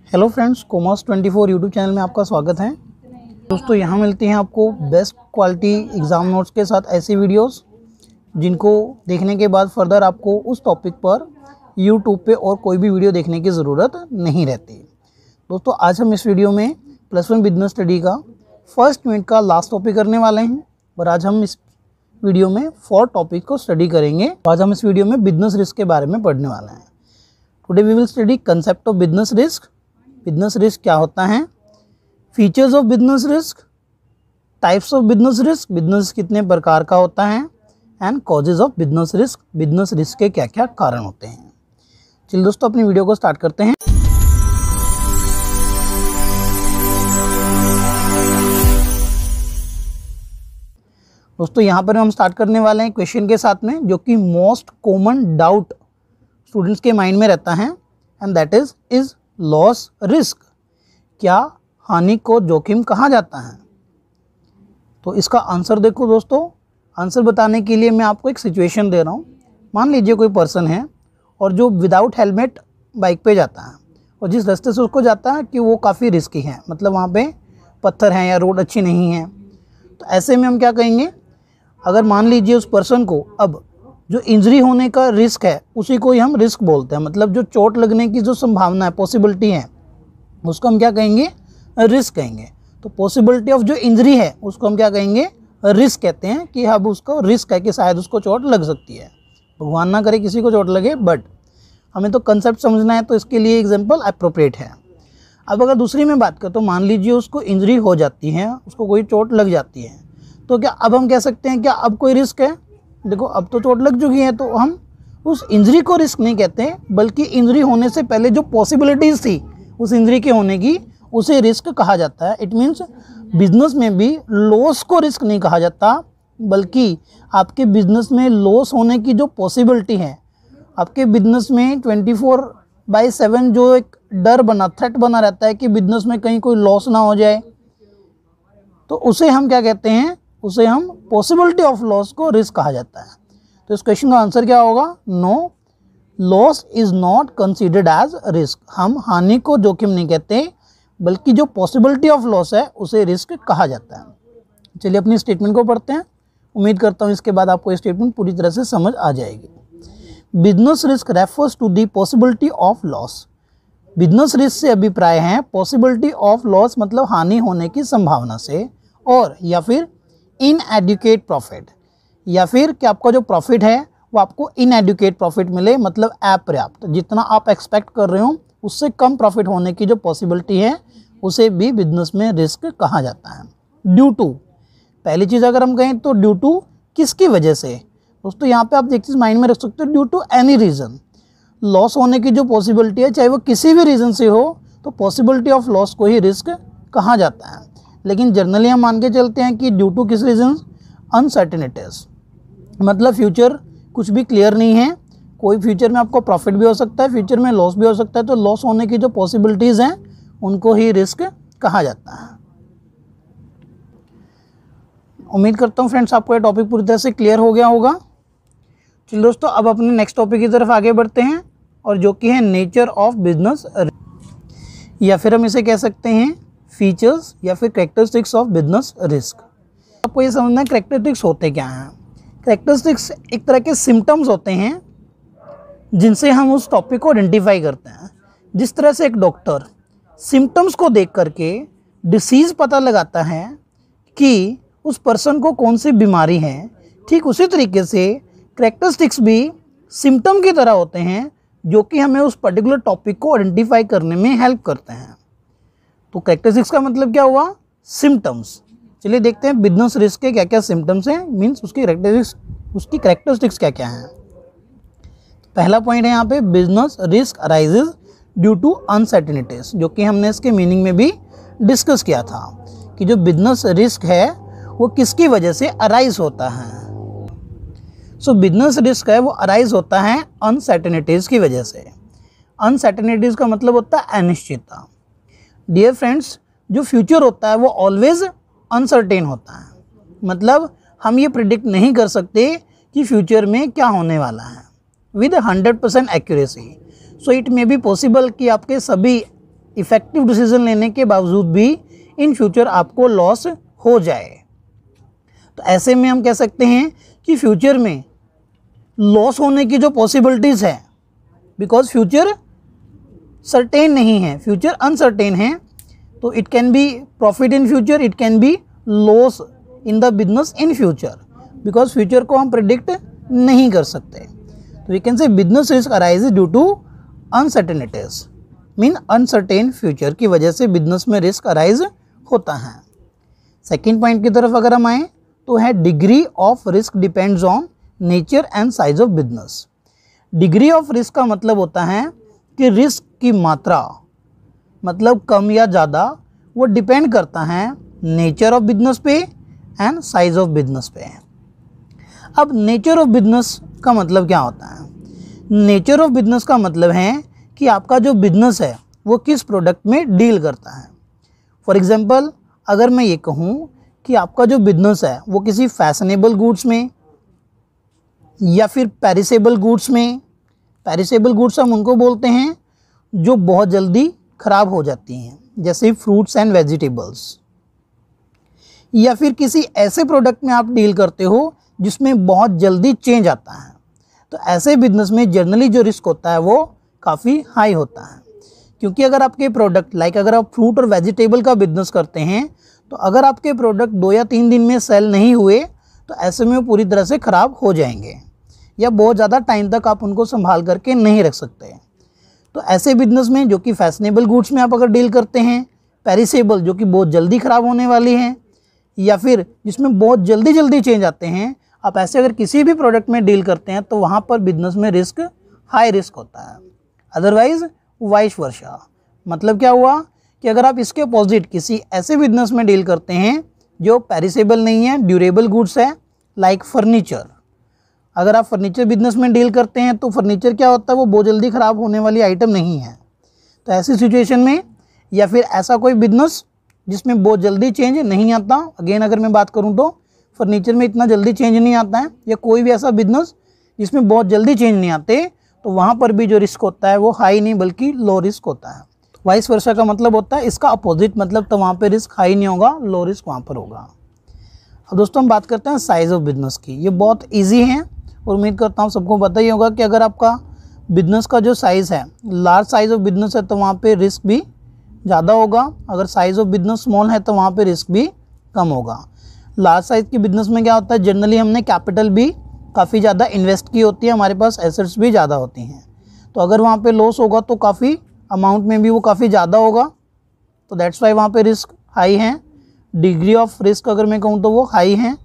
Hello friends, commerce 24 YouTube channel में आपका स्वागत है। दोस्तों, यहाँ मिलती हैं आपको बेस्ट क्वालिटी एग्ज़ाम नोट्स के साथ ऐसी वीडियोस जिनको देखने के बाद फर्दर आपको उस टॉपिक पर यूट्यूब पे और कोई भी वीडियो देखने की ज़रूरत नहीं रहती। दोस्तों, आज हम इस वीडियो में +1 बिजनेस स्टडी का फर्स्ट यूनिट का लास्ट टॉपिक करने वाले हैं और आज हम इस वीडियो में 4 टॉपिक को स्टडी करेंगे। आज हम इस वीडियो में बिजनेस रिस्क के बारे में पढ़ने वाले हैं। Today we will study concept of business risk. Business risk क्या होता है, features of business risk, types of business risk, business कितने प्रकार का होता है, and causes of business risk, business risk के क्या क्या कारण होते हैं। चलिए दोस्तों, अपनी वीडियो को स्टार्ट करते हैं। दोस्तों, यहाँ पर हम स्टार्ट करने वाले हैं क्वेश्चन के साथ में, जो कि मोस्ट कॉमन डाउट स्टूडेंट्स के माइंड में रहता है, and that is loss risk. क्या हानि को जोखिम कहा जाता है? तो इसका आंसर देखो दोस्तों। आंसर बताने के लिए मैं आपको एक सिचुएशन दे रहा हूँ। मान लीजिए कोई पर्सन है और जो विदाउट हेलमेट बाइक पे जाता है और जिस रास्ते से उसको जाता है कि वो काफ़ी रिस्की है, मतलब वहाँ पे पत्थर हैं या रोड अच्छी नहीं है। तो ऐसे में हम क्या कहेंगे, अगर मान लीजिए उस पर्सन को अब जो इंजरी होने का रिस्क है उसी को ही हम रिस्क बोलते हैं, मतलब जो चोट लगने की जो संभावना है, पॉसिबिलिटी है, उसको हम क्या कहेंगे, रिस्क कहेंगे। तो पॉसिबिलिटी ऑफ जो इंजरी है उसको हम क्या कहेंगे, रिस्क कहते हैं कि अब उसको रिस्क है कि शायद उसको चोट लग सकती है। भगवान ना करे किसी को चोट लगे, बट हमें तो कंसेप्ट समझना है, तो इसके लिए एग्जाम्पल अप्रोप्रिएट है। अब अगर दूसरी में बात करें तो मान लीजिए उसको इंजरी हो जाती है, उसको कोई चोट लग जाती है, तो क्या अब हम कह सकते हैं क्या अब कोई रिस्क है? देखो, अब तो चोट लग चुकी है, तो हम उस इंजरी को रिस्क नहीं कहते हैं, बल्कि इंजरी होने से पहले जो पॉसिबिलिटीज़ थी उस इंजरी के होने की, उसे रिस्क कहा जाता है। इट मीन्स बिजनेस में भी लॉस को रिस्क नहीं कहा जाता, बल्कि आपके बिजनेस में लॉस होने की जो पॉसिबिलिटी है, आपके बिजनेस में 24/7 जो एक डर बना, थ्रेट बना रहता है कि बिजनेस में कहीं कोई लॉस ना हो जाए, तो उसे हम क्या कहते हैं, उसे हम पॉसिबिलिटी ऑफ लॉस को रिस्क कहा जाता है। तो इस क्वेश्चन का आंसर क्या होगा, no, loss is not considered as risk. हम हानि को जोखिम नहीं कहते, बल्कि जो पॉसिबिलिटी ऑफ लॉस है उसे रिस्क कहा जाता है। चलिए अपनी स्टेटमेंट को पढ़ते हैं। उम्मीद करता हूँ इसके बाद आपको स्टेटमेंट पूरी तरह से समझ आ जाएगी। Business risk refers to the possibility of loss. Business risk से अभिप्राय है पॉसिबिलिटी ऑफ लॉस, मतलब हानि होने की संभावना से, और या फिर इनएडुकेट प्रॉफिट, या फिर कि आपका जो प्रॉफिट है वो आपको इनएडुकेट प्रॉफिट मिले, मतलब अपर्याप्त, जितना आप एक्सपेक्ट कर रहे हो उससे कम प्रॉफिट होने की जो पॉसिबिलिटी है उसे भी बिजनेस में रिस्क कहा जाता है। ड्यू टू, पहली चीज़ अगर हम कहें तो ड्यू टू किसकी वजह से। दोस्तों, यहाँ पे आप एक चीज़ माइंड में रख सकते हो, due to any reason. Loss होने की जो पॉसिबिलिटी है, चाहे वो किसी भी रीज़न से हो, तो पॉसिबिलिटी ऑफ लॉस को ही रिस्क कहा जाता है। लेकिन जनरली हम मान के चलते हैं कि ड्यू टू किस रीज़न, अनसर्टेनिटीज, मतलब फ्यूचर कुछ भी क्लियर नहीं है, कोई फ्यूचर में आपको प्रॉफिट भी हो सकता है, फ्यूचर में लॉस भी हो सकता है, तो लॉस होने की जो पॉसिबिलिटीज़ हैं उनको ही रिस्क कहा जाता है। उम्मीद करता हूँ फ्रेंड्स आपको ये टॉपिक पूरी तरह से क्लियर हो गया होगा। चलिए दोस्तों, अब अपने नेक्स्ट टॉपिक की तरफ आगे बढ़ते हैं, और जो कि है नेचर ऑफ बिजनेस, या फिर हम इसे कह सकते हैं फीचर्स या फिर कैरेक्टरिस्टिक्स ऑफ बिजनेस रिस्क। आपको ये समझना है कैरेक्टरिस्टिक्स होते क्या हैं। कैरेक्टरिस्टिक्स एक तरह के सिम्टम्स होते हैं जिनसे हम उस टॉपिक को आइडेंटिफाई करते हैं। जिस तरह से एक डॉक्टर सिम्टम्स को देख करके डिसीज़ पता लगाता है कि उस पर्सन को कौन सी बीमारी है, ठीक उसी तरीके से कैरेक्टरिस्टिक्स भी सिम्टम की तरह होते हैं, जो कि हमें उस पर्टिकुलर टॉपिक को आइडेंटिफाई करने में हेल्प करते हैं। तो कैरेक्टरिस्टिक्स का मतलब क्या हुआ, सिम्टम्स। चलिए देखते हैं बिजनेस रिस्क के क्या क्या सिम्टम्स हैं, मीन्स उसकी कैरेक्टरिस्टिक्स क्या क्या हैं। पहला पॉइंट है यहाँ पे, business risk arises due to uncertainties, जो कि हमने इसके मीनिंग में भी डिस्कस किया था कि जो बिजनेस रिस्क है वो किसकी वजह से अराइज होता है। सो बिजनेस रिस्क है वो अराइज होता है अनसर्टेनिटीज़ की वजह से। अनसर्टेनिटीज़ का मतलब होता है अनिश्चितता। डियर फ्रेंड्स, जो फ्यूचर होता है वो ऑलवेज अनसर्टेन होता है, मतलब हम ये प्रिडिक्ट नहीं कर सकते कि फ्यूचर में क्या होने वाला है with 100% accuracy. So it may be possible कि आपके सभी इफ़ेक्टिव डिसीजन लेने के बावजूद भी इन फ्यूचर आपको लॉस हो जाए। तो ऐसे में हम कह सकते हैं कि फ्यूचर में लॉस होने की जो पॉसिबिलिटीज़ है, बिकॉज फ्यूचर सर्टेन नहीं है, फ्यूचर अनसर्टेन है, तो it can be profit in future, it can be loss in the business in future, because future को हम प्रिडिक्ट नहीं कर सकते। तो we can say business risk arises due to uncertainties, mean uncertain future की वजह से बिजनेस में रिस्क अराइज होता है। सेकेंड पॉइंट की तरफ अगर हम आएँ तो है degree of risk depends on nature and size of business. Degree of risk का मतलब होता है कि रिस्क की मात्रा, मतलब कम या ज़्यादा, वो डिपेंड करता है नेचर ऑफ बिजनेस पे एंड साइज ऑफ बिजनेस पे। अब नेचर ऑफ बिजनेस का मतलब क्या होता है? नेचर ऑफ बिजनेस का मतलब है कि आपका जो बिजनेस है वो किस प्रोडक्ट में डील करता है। फॉर एग्जांपल, अगर मैं ये कहूँ कि आपका जो बिजनेस है वो किसी फैशनेबल गुड्स में या फिर पेरिसेबल गुड्स में, पेरिसेबल गुड्स हम उनको बोलते हैं जो बहुत जल्दी ख़राब हो जाती हैं, जैसे फ्रूट्स एंड वेजिटेबल्स, या फिर किसी ऐसे प्रोडक्ट में आप डील करते हो जिसमें बहुत जल्दी चेंज आता है, तो ऐसे बिजनेस में जनरली जो रिस्क होता है वो काफ़ी हाई होता है। क्योंकि अगर आपके प्रोडक्ट, लाइक अगर आप फ्रूट और वेजिटेबल का बिजनेस करते हैं, तो अगर आपके प्रोडक्ट 2 या 3 दिन में सेल नहीं हुए तो ऐसे में वो पूरी तरह से ख़राब हो जाएंगे, या बहुत ज़्यादा टाइम तक आप उनको संभाल करके नहीं रख सकते। तो ऐसे बिजनेस में जो कि फैशनेबल गुड्स में आप अगर डील करते हैं, पेरिसेबल जो कि बहुत जल्दी ख़राब होने वाली हैं, या फिर जिसमें बहुत जल्दी चेंज आते हैं, आप ऐसे अगर किसी भी प्रोडक्ट में डील करते हैं तो वहाँ पर बिजनेस में रिस्क हाई रिस्क होता है। अदरवाइज वाइस वर्सा, मतलब क्या हुआ कि अगर आप इसके अपोजिट किसी ऐसे बिजनेस में डील करते हैं जो पेरिसेबल नहीं है, ड्यूरेबल गुड्स है, लाइक फर्नीचर। अगर आप फर्नीचर बिजनेस में डील करते हैं तो फर्नीचर क्या होता है, वो बहुत जल्दी ख़राब होने वाली आइटम नहीं है। तो ऐसी सिचुएशन में, या फिर ऐसा कोई बिजनेस जिसमें बहुत जल्दी चेंज नहीं आता, अगेन अगर मैं बात करूं तो फर्नीचर में इतना जल्दी चेंज नहीं आता है, या कोई भी ऐसा बिजनेस जिसमें बहुत जल्दी चेंज नहीं आते, तो वहाँ पर भी जो रिस्क होता है वो हाई नहीं बल्कि लो रिस्क होता है। वाइस वर्सा का मतलब होता है इसका अपोजिट, मतलब तो वहाँ पे रिस्क हाई नहीं होगा, लो रिस्क वहाँ पर होगा। अब दोस्तों हम बात करते हैं साइज़ ऑफ बिजनेस की। ये बहुत ईजी है और उम्मीद करता हूँ सबको पता ही होगा कि अगर आपका बिजनेस का जो साइज़ है, लार्ज साइज़ ऑफ बिजनेस है, तो वहाँ पे रिस्क भी ज़्यादा होगा। अगर साइज़ ऑफ बिजनेस स्मॉल है तो वहाँ पे रिस्क भी कम होगा। लार्ज साइज़ के बिजनेस में क्या होता है, जनरली हमने कैपिटल भी काफ़ी ज़्यादा इन्वेस्ट की होती है, हमारे पास एसेट्स भी ज़्यादा होती हैं। तो अगर वहाँ पे लॉस होगा तो काफ़ी अमाउंट में भी वो काफ़ी ज़्यादा होगा, तो दैट्स वाई वहाँ पे रिस्क हाई है। डिग्री ऑफ रिस्क अगर मैं कहूँ तो वो हाई है।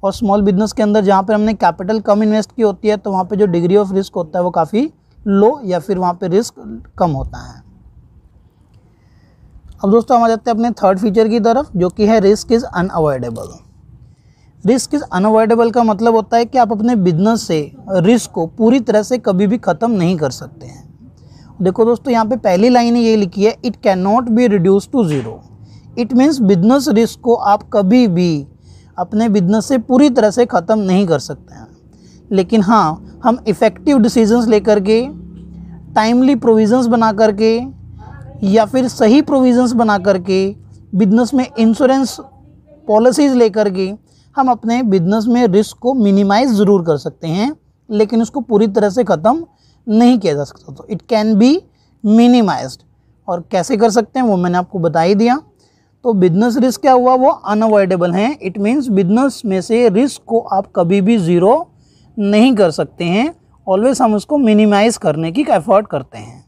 और स्मॉल बिजनेस के अंदर जहाँ पर हमने कैपिटल कम इन्वेस्ट की होती है, तो वहाँ पे जो डिग्री ऑफ रिस्क होता है वो काफ़ी लो, या फिर वहाँ पे रिस्क कम होता है। अब दोस्तों हम आ जाते हैं अपने थर्ड फीचर की तरफ, जो कि है risk is unavoidable. Risk is unavoidable का मतलब होता है कि आप अपने बिजनेस से रिस्क को पूरी तरह से कभी भी ख़त्म नहीं कर सकते हैं। देखो दोस्तों, यहाँ पे पहली लाइन ये लिखी है, it can not be reduce to zero. It means business risk को आप कभी भी अपने बिजनेस से पूरी तरह से ख़त्म नहीं कर सकते हैं। लेकिन हाँ, हम इफ़ेक्टिव डिसीजंस लेकर के, टाइमली प्रोविज़न्स बना करके, या फिर सही प्रोविज़न्स बना करके, बिजनेस में इंश्योरेंस पॉलिसीज़ लेकर के हम अपने बिजनेस में रिस्क को मिनिमाइज़ ज़रूर कर सकते हैं, लेकिन उसको पूरी तरह से ख़त्म नहीं किया जा सकता। तो इट कैन बी मिनिमाइज्ड। और कैसे कर सकते हैं वो मैंने आपको बता ही दिया। तो बिजनेस रिस्क क्या हुआ, वो अनअवॉइडेबल हैं। इट मीन्स बिजनेस में से रिस्क को आप कभी भी ज़ीरो नहीं कर सकते हैं, ऑलवेज हम उसको मिनिमाइज करने की एफर्ट करते हैं।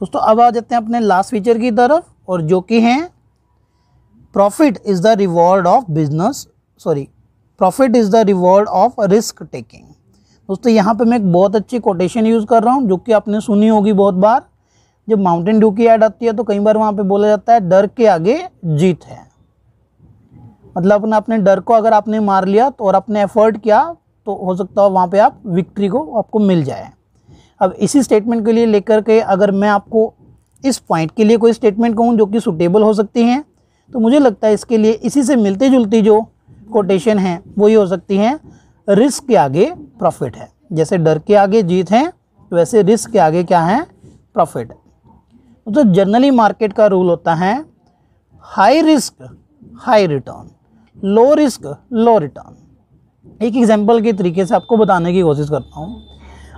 दोस्तों अब आ जाते हैं अपने लास्ट फीचर की तरफ, और जो कि हैं profit is the reward of business, profit is the reward of risk taking. दोस्तों यहाँ पे मैं एक बहुत अच्छी कोटेशन यूज़ कर रहा हूँ, जो कि आपने सुनी होगी बहुत बार। जब माउंटेन ड्यू की ऐड आती है तो कई बार वहाँ पे बोला जाता है डर के आगे जीत है। मतलब अपने डर को अगर आपने मार लिया तो और आपने एफर्ट किया तो हो सकता है वहाँ पे आप विक्ट्री को आपको मिल जाए। अब इसी स्टेटमेंट के लिए लेकर के अगर मैं आपको इस पॉइंट के लिए कोई स्टेटमेंट कहूँ जो कि सूटेबल हो सकती हैं, तो मुझे लगता है इसके लिए इसी से मिलती जुलती जो कोटेशन है वो ये हो सकती है, रिस्क के आगे प्रॉफिट है। जैसे डर के आगे जीत है, तो वैसे रिस्क के आगे क्या है, प्रॉफिट है। तो जनरली मार्केट का रूल होता है high risk high return, low risk low return. एक एग्जांपल के तरीके से आपको बताने की कोशिश करता हूँ।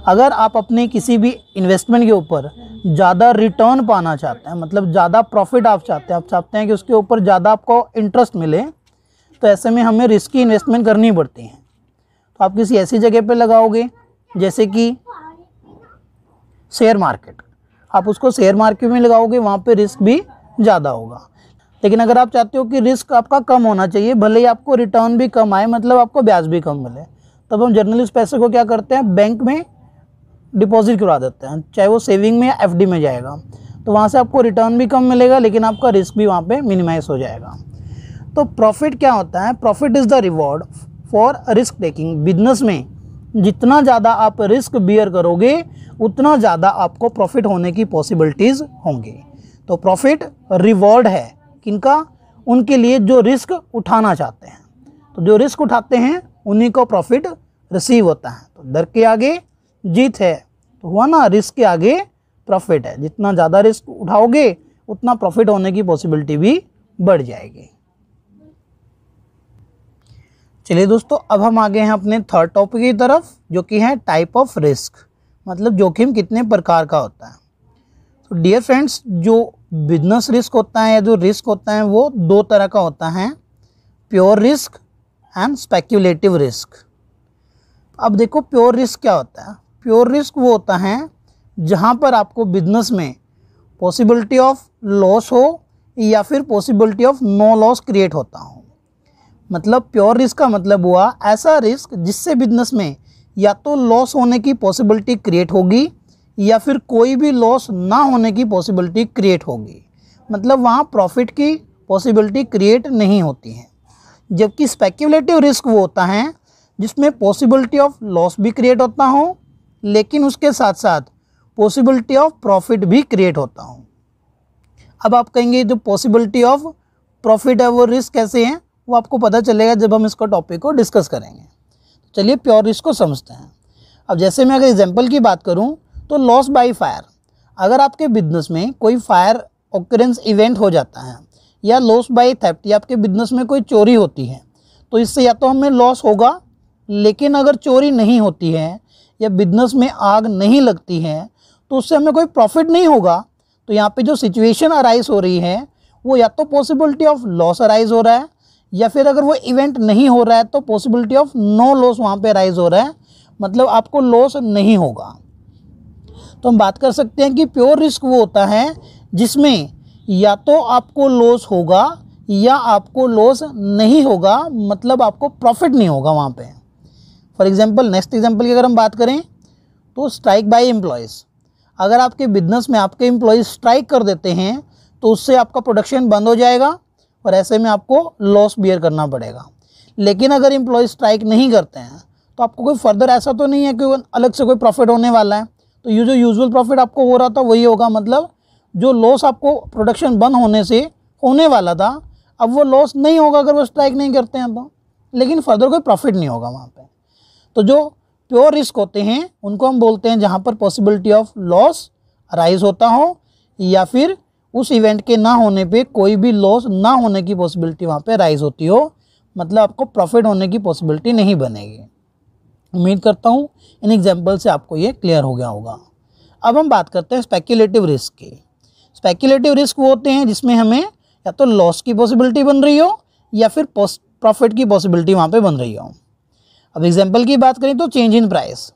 अगर आप अपने किसी भी इन्वेस्टमेंट के ऊपर ज़्यादा रिटर्न पाना चाहते हैं, मतलब ज़्यादा प्रॉफिट आप चाहते हैं कि उसके ऊपर ज़्यादा आपको इंटरेस्ट मिले, तो ऐसे में हमें रिस्की इन्वेस्टमेंट करनी पड़ती है। तो आप किसी ऐसी जगह पे लगाओगे जैसे कि शेयर मार्केट, आप उसको शेयर मार्केट में लगाओगे, वहाँ पे रिस्क भी ज़्यादा होगा। लेकिन अगर आप चाहते हो कि रिस्क आपका कम होना चाहिए, भले ही आपको रिटर्न भी कम आए, मतलब आपको ब्याज भी कम मिले, तब हम जनरली उस पैसे को क्या करते हैं, बैंक में डिपॉजिट करवा देते हैं, चाहे वो सेविंग में या एफडी में जाएगा। तो वहाँ से आपको रिटर्न भी कम मिलेगा, लेकिन आपका रिस्क भी वहाँ पे मिनिमाइज हो जाएगा। तो प्रॉफिट क्या होता है, profit is the reward for risk taking. Business में जितना ज़्यादा आप रिस्क बियर करोगे, उतना ज़्यादा आपको प्रॉफिट होने की पॉसिबिलिटीज़ होंगी। तो प्रॉफिट रिवॉर्ड है किनका, उनके लिए जो रिस्क उठाना चाहते हैं। तो जो रिस्क उठाते हैं उन्हीं को प्रॉफिट रिसीव होता है। तो डर के आगे जीत है, तो हुआ ना, रिस्क के आगे प्रॉफिट है। जितना ज़्यादा रिस्क उठाओगे उतना प्रॉफिट होने की पॉसिबिलिटी भी बढ़ जाएगी। चलिए दोस्तों, अब हम आगे हैं अपने थर्ड टॉपिक की तरफ, जो कि है टाइप ऑफ रिस्क, मतलब जोखिम कितने प्रकार का होता है। तो डियर फ्रेंड्स, जो बिजनेस रिस्क होता है या जो रिस्क होता है वो दो तरह का होता है, pure risk and speculative risk. अब देखो प्योर रिस्क क्या होता है। प्योर रिस्क वो होता है जहाँ पर आपको बिजनेस में पॉसिबिलिटी ऑफ लॉस हो या फिर possibility of no loss create होता हो। मतलब प्योर रिस्क का मतलब हुआ ऐसा रिस्क जिससे बिजनेस में या तो लॉस होने की पॉसिबिलिटी क्रिएट होगी या फिर कोई भी लॉस ना होने की पॉसिबिलिटी क्रिएट होगी, मतलब वहाँ प्रॉफिट की पॉसिबिलिटी क्रिएट नहीं होती है। जबकि स्पेक्युलेटिव रिस्क वो होता है जिसमें पॉसिबिलिटी ऑफ लॉस भी क्रिएट होता हो, लेकिन उसके साथ साथ पॉसिबिलिटी ऑफ प्रॉफिट भी क्रिएट होता हो। अब आप कहेंगे जो पॉसिबिलिटी ऑफ प्रॉफिट है वो रिस्क कैसे हैं, वो आपको पता चलेगा जब हम इसको टॉपिक को डिस्कस करेंगे। चलिए प्योर रिस्क को समझते हैं। अब जैसे मैं अगर एग्जांपल की बात करूं तो लॉस बाय फायर, अगर आपके बिजनेस में कोई फायर ऑकरेंस इवेंट हो जाता है या लॉस बाय थेफ्ट, या आपके बिजनेस में कोई चोरी होती है, तो इससे या तो हमें लॉस होगा, लेकिन अगर चोरी नहीं होती है या बिजनेस में आग नहीं लगती है तो उससे हमें कोई प्रॉफिट नहीं होगा। तो यहाँ पे जो सिचुएशन अराइज हो रही है वो या तो पॉसिबिलिटी ऑफ लॉस अराइज हो रहा है, या फिर अगर वो इवेंट नहीं हो रहा है तो पॉसिबिलिटी ऑफ नो लॉस वहाँ पे अराइज हो रहा है, मतलब आपको लॉस नहीं होगा। तो हम बात कर सकते हैं कि प्योर रिस्क वो होता है जिसमें या तो आपको लॉस होगा या आपको लॉस नहीं होगा, मतलब आपको प्रॉफिट नहीं होगा वहाँ पे। फॉर एग्जांपल, नेक्स्ट एग्जांपल की अगर हम बात करें तो स्ट्राइक बाय एम्प्लॉयज़। अगर आपके बिजनेस में आपके एम्प्लॉयज़ स्ट्राइक कर देते हैं तो उससे आपका प्रोडक्शन बंद हो जाएगा और ऐसे में आपको लॉस बियर करना पड़ेगा। लेकिन अगर एम्प्लॉय स्ट्राइक नहीं करते हैं तो आपको कोई फर्दर ऐसा तो नहीं है कि अलग से कोई प्रॉफिट होने वाला है। तो ये जो यूजुअल प्रॉफिट आपको हो रहा था वही होगा, मतलब जो लॉस आपको प्रोडक्शन बंद होने से होने वाला था अब वो लॉस नहीं होगा अगर वो स्ट्राइक नहीं करते हैं तो, लेकिन फर्दर कोई प्रॉफिट नहीं होगा वहाँ पे। तो जो प्योर रिस्क होते हैं उनको हम बोलते हैं जहाँ पर पॉसिबिलिटी ऑफ लॉस अराइज होता हो या फिर उस इवेंट के ना होने पे कोई भी लॉस ना होने की पॉसिबिलिटी वहाँ पे राइज होती हो, मतलब आपको प्रॉफिट होने की पॉसिबिलिटी नहीं बनेगी। उम्मीद करता हूँ इन एग्जांपल से आपको ये क्लियर हो गया होगा। अब हम बात करते हैं स्पेक्युलेटिव रिस्क की। स्पेक्युलेटिव रिस्क वो होते हैं जिसमें हमें या तो लॉस की पॉसिबिलिटी बन रही हो या फिर प्रॉफिट की पॉसिबिलिटी वहाँ पे बन रही हो। अब एग्जांपल की बात करें तो चेंज इन प्राइस।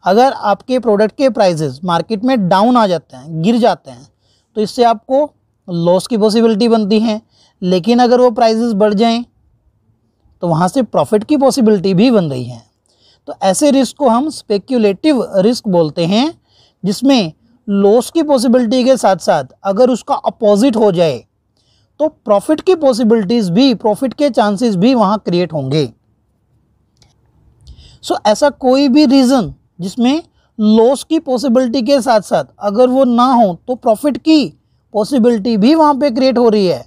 अगर आपके प्रोडक्ट के प्राइसेस मार्केट में डाउन आ जाते हैं, गिर जाते हैं, तो इससे आपको लॉस की पॉसिबिलिटी बनती है। लेकिन अगर वो प्राइसेस बढ़ जाएं तो वहाँ से प्रॉफिट की पॉसिबिलिटी भी बन रही है। तो ऐसे रिस्क को हम स्पेक्युलेटिव रिस्क बोलते हैं, जिसमें लॉस की पॉसिबिलिटी के साथ साथ अगर उसका अपोजिट हो जाए तो प्रॉफिट की पॉसिबिलिटीज़ भी, प्रॉफिट के चांसेस भी वहाँ क्रिएट होंगे। सो ऐसा कोई भी रीज़न जिसमें लॉस की पॉसिबिलिटी के साथ साथ अगर वो ना हो तो प्रॉफिट की पॉसिबिलिटी भी वहाँ पे क्रिएट हो रही है,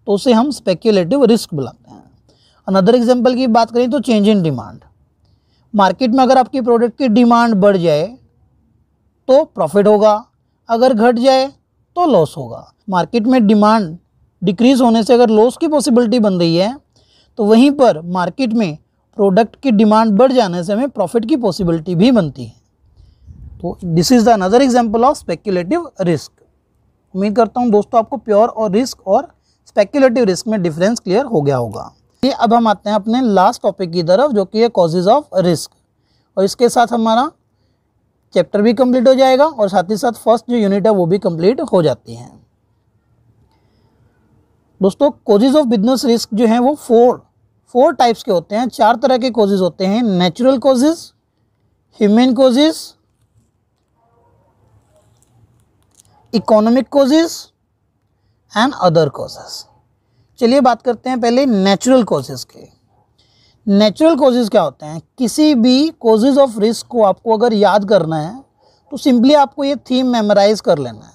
तो उसे हम स्पेक्युलेटिव रिस्क बुलाते हैं। अनदर एग्जांपल की बात करें तो चेंज इन डिमांड। मार्केट में अगर आपकी प्रोडक्ट की डिमांड बढ़ जाए तो प्रॉफिट होगा, अगर घट जाए तो लॉस होगा। मार्केट में डिमांड डिक्रीज होने से अगर लॉस की पॉसिबिलिटी बन रही है तो वहीं पर मार्केट में प्रोडक्ट की डिमांड बढ़ जाने से हमें प्रॉफिट की पॉसिबिलिटी भी बनती है। तो this is the another example of speculative risk. उम्मीद करता हूँ दोस्तों आपको प्योर और रिस्क और स्पेक्युलेटिव रिस्क में डिफरेंस क्लियर हो गया होगा। ये अब हम आते हैं अपने लास्ट टॉपिक की तरफ, जो कि है कॉजेज ऑफ रिस्क, और इसके साथ हमारा चैप्टर भी कंप्लीट हो जाएगा और साथ ही साथ फर्स्ट जो यूनिट है वो भी कंप्लीट हो जाती है। दोस्तों कॉजेज ऑफ बिजनेस रिस्क जो है वो फोर टाइप्स के होते हैं, 4 तरह के कॉजेज होते हैं। Natural causes, human causes, economic causes and other causes. चलिए बात करते हैं पहले नेचुरल कॉजेज के। नेचुरल कॉजेज क्या होते हैं? किसी भी कॉजेज ऑफ रिस्क को आपको अगर याद करना है तो सिंपली आपको ये थीम मेमोराइज कर लेना है।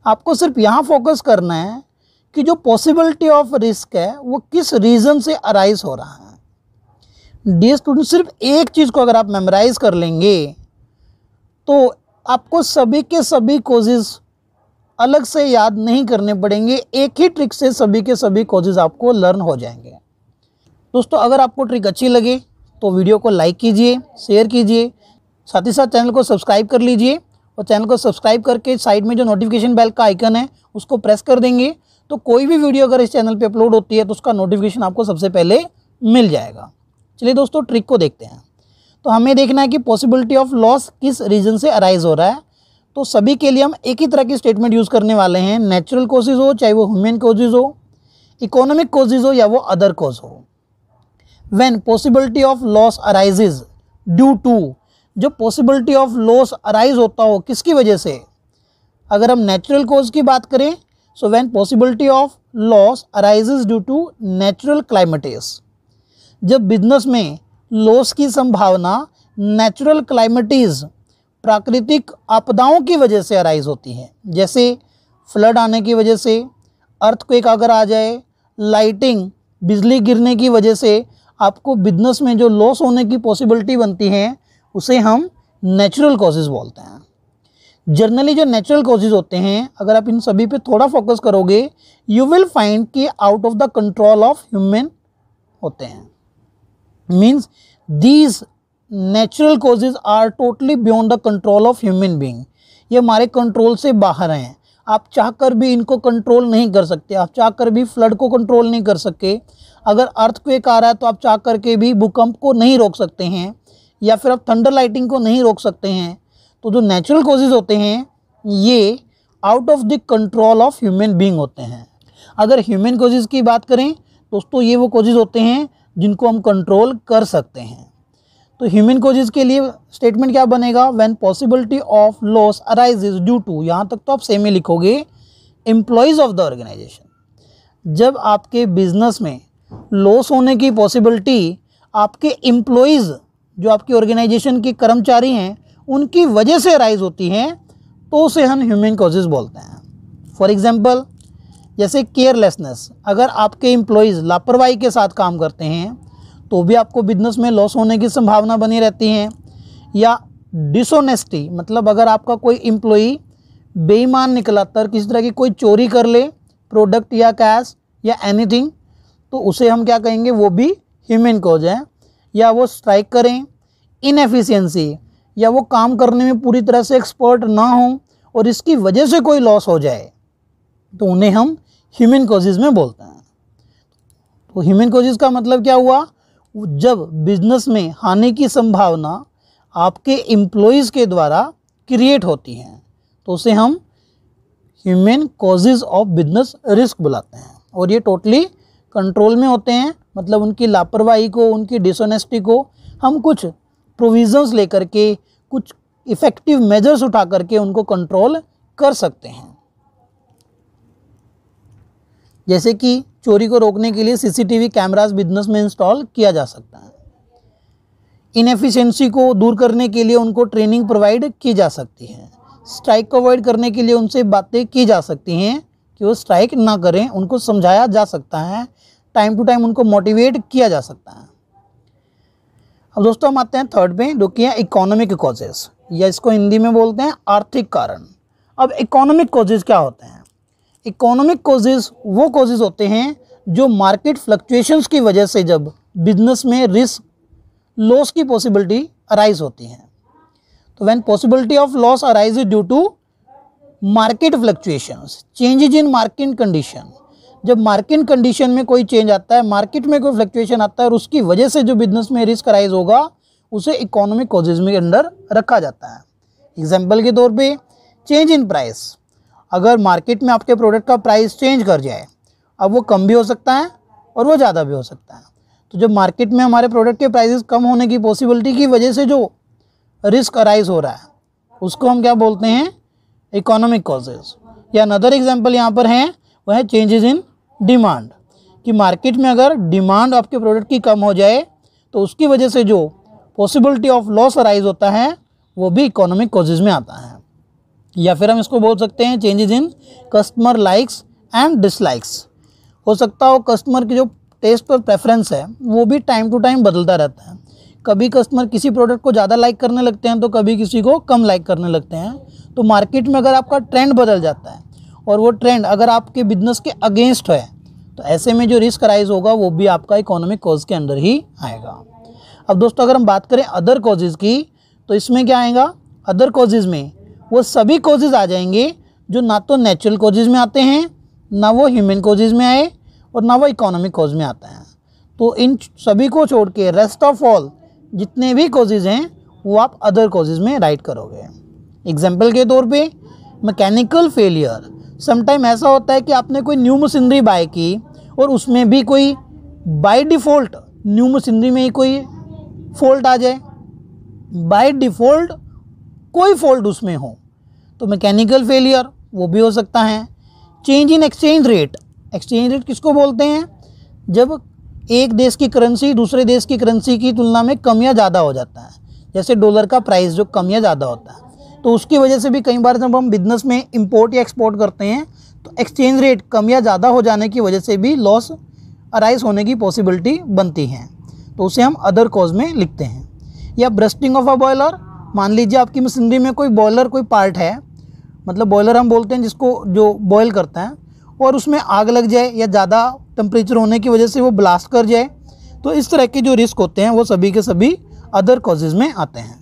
आपको सिर्फ यहाँ फोकस करना है कि जो पॉसिबिलिटी ऑफ रिस्क है वो किस रीज़न से अराइज हो रहा है। डियर स्टूडेंट, सिर्फ एक चीज़ को अगर आप मेमोराइज कर लेंगे तो आपको सभी के सभी कॉजेज अलग से याद नहीं करने पड़ेंगे, एक ही ट्रिक से सभी के सभी कॉजेज आपको लर्न हो जाएंगे। दोस्तों अगर आपको ट्रिक अच्छी लगे तो वीडियो को लाइक कीजिए, शेयर कीजिए, साथ ही साथ चैनल को सब्सक्राइब कर लीजिए, और चैनल को सब्सक्राइब करके साइड में जो नोटिफिकेशन बेल का आइकन है उसको प्रेस कर देंगे तो कोई भी वीडियो अगर इस चैनल पे अपलोड होती है तो उसका नोटिफिकेशन आपको सबसे पहले मिल जाएगा। चलिए दोस्तों ट्रिक को देखते हैं। तो हमें देखना है कि पॉसिबिलिटी ऑफ लॉस किस रीजन से अराइज हो रहा है। तो सभी के लिए हम एक ही तरह की स्टेटमेंट यूज़ करने वाले हैं, नेचुरल कॉजेज हो, चाहे वो ह्यूमन कॉजेज हो, इकोनॉमिक कॉजेज हो या वो अदर कॉज हो। When possibility of loss arises due to, जो पॉसिबिलिटी ऑफ लॉस अराइज होता हो किसकी वजह से, अगर हम नेचुरल कॉज की बात करें so when possibility of loss arises due to natural climates, जब बिजनेस में लॉस की संभावना नेचुरल क्लाइमेटिस प्राकृतिक आपदाओं की वजह से अराइज होती है, जैसे फ्लड आने की वजह से, अर्थक्वेक अगर आ जाए, लाइटिंग बिजली गिरने की वजह से आपको बिजनेस में जो लॉस होने की पॉसिबिलिटी बनती है उसे हम नेचुरल कॉजेज बोलते हैं। जनरली जो नेचुरल कॉजेज होते हैं अगर आप इन सभी पे थोड़ा फोकस करोगे यू विल फाइंड कि out of the control of human होते हैं। Means these natural causes are totally beyond the control of human being, ये हमारे कंट्रोल से बाहर हैं। आप चाहकर भी इनको कंट्रोल नहीं कर सकते, आप चाहकर भी फ्लड को कंट्रोल नहीं कर सकते, अगर अर्थक्वेक आ रहा है तो आप चाहकर के भी भूकंप को नहीं रोक सकते हैं, या फिर आप थंडर लाइटिंग को नहीं रोक सकते हैं। तो जो नेचुरल कॉजेज होते हैं ये out of the control of human being होते हैं। अगर ह्यूमन कॉजेज की बात करें दोस्तों ये वो कॉजेज होते हैं जिनको हम कंट्रोल कर सकते हैं। तो ह्यूमन कॉजेज के लिए स्टेटमेंट क्या बनेगा, when possibility of loss arises due to, यहाँ तक तो आप सेम ही लिखोगे, एम्प्लॉयज़ ऑफ द ऑर्गेनाइजेशन। जब आपके बिजनेस में लॉस होने की पॉसिबिलिटी आपके एम्प्लॉयज़ जो आपकी ऑर्गेनाइजेशन के कर्मचारी हैं उनकी वजह से अराइज होती हैं तो उसे हम ह्यूमन कॉजेज बोलते हैं। फॉर एग्जांपल जैसे केयरलेसनेस, अगर आपके एम्प्लॉयज़ लापरवाही के साथ काम करते हैं तो भी आपको बिजनेस में लॉस होने की संभावना बनी रहती है। या डिसऑनेस्टी, मतलब अगर आपका कोई एम्प्लॉई बेईमान निकलाकर किसी तरह की कोई चोरी कर ले, प्रोडक्ट या कैश या एनीथिंग, तो उसे हम क्या कहेंगे, वो भी ह्यूमन कॉज है। या वो स्ट्राइक करें, इनएफिशिएंसी, या वो काम करने में पूरी तरह से एक्सपर्ट ना हो और इसकी वजह से कोई लॉस हो जाए तो उन्हें हम ह्यूमन कॉजेज में बोलते हैं। तो ह्यूमन कॉजेज का मतलब क्या हुआ, जब बिजनेस में हानि की संभावना आपके एम्प्लॉयज़ के द्वारा क्रिएट होती है तो उसे हम human causes of business risk बुलाते हैं। और ये टोटली कंट्रोल में होते हैं, मतलब उनकी लापरवाही को, उनकी डिसऑनेस्टी को हम कुछ प्रोविजंस लेकर के, कुछ इफ़ेक्टिव मेजर्स उठा करके उनको कंट्रोल कर सकते हैं। जैसे कि चोरी को रोकने के लिए सीसीटीवी कैमरास बिजनेस में इंस्टॉल किया जा सकता है। इनएफिशिएंसी को दूर करने के लिए उनको ट्रेनिंग प्रोवाइड की जा सकती है। स्ट्राइक को अवॉइड करने के लिए उनसे बातें की जा सकती हैं कि वो स्ट्राइक ना करें, उनको समझाया जा सकता है, टाइम टू टाइम उनको मोटिवेट किया जा सकता है। अब दोस्तों हम आते हैं थर्ड पे, जो कि है इकोनॉमिक कॉजेस, या इसको हिंदी में बोलते हैं आर्थिक कारण। अब इकोनॉमिक कॉजेज़ क्या होते हैं? इकोनॉमिक कॉजेज़ वो कॉजेज़ होते हैं जो मार्केट फ्लक्चुएशंस की वजह से जब बिजनेस में रिस्क लॉस की पॉसिबिलिटी अराइज होती है। तो when possibility of loss arise due to market fluctuations, changes in market condition, जब मार्केट कंडीशन में कोई चेंज आता है, मार्केट में कोई फ्लक्चुएशन आता है और उसकी वजह से जो बिजनेस में रिस्क अराइज होगा उसे इकोनॉमिक कॉजेज़ में अंडर रखा जाता है। एग्जाम्पल के तौर पे चेंज इन प्राइस, अगर मार्केट में आपके प्रोडक्ट का प्राइस चेंज कर जाए, अब वो कम भी हो सकता है और वो ज़्यादा भी हो सकता है। तो जब मार्केट में हमारे प्रोडक्ट के प्राइसेस कम होने की पॉसिबिलिटी की वजह से जो रिस्क अराइज हो रहा है उसको हम क्या बोलते हैं? Economic causes. या अनदर एग्जांपल यहाँ पर है, वह है चेंजेस इन डिमांड, कि मार्केट में अगर डिमांड आपके प्रोडक्ट की कम हो जाए तो उसकी वजह से जो पॉसिबिलिटी ऑफ लॉस अराइज होता है वो भी इकोनॉमिक कॉजेज़ में आता है। या फिर हम इसको बोल सकते हैं changes in customer likes and dislikes. हो सकता हो कस्टमर की जो टेस्ट और प्रेफरेंस है वो भी टाइम टू टाइम बदलता रहता है। कभी कस्टमर किसी प्रोडक्ट को ज़्यादा लाइक करने लगते हैं तो कभी किसी को कम लाइक करने लगते हैं। तो मार्केट में अगर आपका ट्रेंड बदल जाता है और वो ट्रेंड अगर आपके बिजनेस के अगेंस्ट है तो ऐसे में जो रिस्क अराइज होगा वो भी आपका इकोनॉमिक कॉज के अंदर ही आएगा। अब दोस्तों अगर हम बात करें अदर कॉजेज़ की तो इसमें क्या आएगा? अदर कॉजेज़ में वो सभी कॉजेज़ आ जाएंगे जो ना तो नेचुरल कॉजेज़ में आते हैं, ना वो ह्यूमन कॉजेज़ में आए और ना वो इकोनॉमिक कॉज में आता है। तो इन सभी को छोड़ के रेस्ट ऑफ ऑल जितने भी कॉजेज़ हैं वो आप अदर कॉजेज़ में राइट करोगे। एग्जाम्पल के तौर पे मैकेनिकल फेलियर, समटाइम ऐसा होता है कि आपने कोई न्यू मशीनरी बाय की और उसमें भी कोई बाय डिफ़ॉल्ट न्यू मशीनरी में ही कोई फॉल्ट आ जाए, बाय डिफ़ॉल्ट कोई फॉल्ट उसमें हो तो मैकेनिकल फेलियर वो भी हो सकता है। Change in exchange rate, exchange rate किसको बोलते हैं? जब एक देश की करेंसी दूसरे देश की करेंसी की तुलना में कम या ज़्यादा हो जाता है, जैसे डॉलर का प्राइस जो कम या ज़्यादा होता है तो उसकी वजह से भी कई बार जब हम बिजनेस में इंपोर्ट या एक्सपोर्ट करते हैं तो एक्सचेंज रेट कम या ज़्यादा हो जाने की वजह से भी लॉस अराइज होने की पॉसिबिलिटी बनती है, तो उसे हम अदर कॉज में लिखते हैं। या ब्रस्टिंग ऑफ अ बॉयलर, मान लीजिए आपकी मशीनरी में कोई बॉयलर कोई पार्ट है, मतलब बॉयलर हम बोलते हैं जिसको जो बॉयल करता है, और उसमें आग लग जाए या ज़्यादा टेम्परेचर होने की वजह से वो ब्लास्ट कर जाए, तो इस तरह के जो रिस्क होते हैं वो सभी के सभी अदर कॉजेज़ में आते हैं।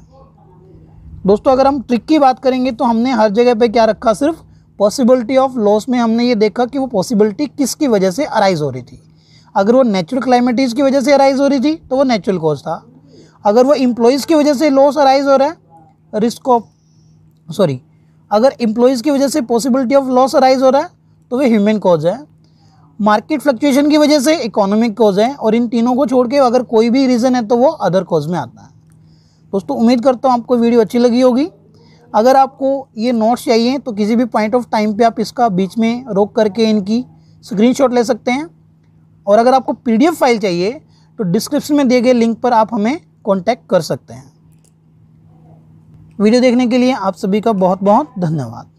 दोस्तों अगर हम ट्रिक की बात करेंगे तो हमने हर जगह पे क्या रखा? सिर्फ पॉसिबिलिटी ऑफ लॉस में हमने ये देखा कि वो पॉसिबिलिटी किसकी वजह से अराइज हो रही थी। अगर वो नेचुरल क्लाइमेटीज़ की वजह से अराइज हो रही थी तो वो नेचुरल कॉज था। अगर वो एम्प्लॉयज़ की वजह से लॉस अराइज हो रहा है, अगर एम्प्लॉयज़ की वजह से पॉसिबिलिटी ऑफ लॉस अराइज हो रहा है तो वो ह्यूमन कॉज है। मार्केट फ्लक्चुएशन की वजह से इकोनॉमिक कॉज है, और इन तीनों को छोड़ के अगर कोई भी रीज़न है तो वो अदर कॉज में आता है। दोस्तों उम्मीद करता हूँ आपको वीडियो अच्छी लगी होगी। अगर आपको ये नोट्स चाहिए तो किसी भी पॉइंट ऑफ टाइम पे आप इसका बीच में रोक करके इनकी स्क्रीनशॉट ले सकते हैं, और अगर आपको PDF फाइल चाहिए तो डिस्क्रिप्शन में दिए गए लिंक पर आप हमें कॉन्टैक्ट कर सकते हैं। वीडियो देखने के लिए आप सभी का बहुत बहुत धन्यवाद।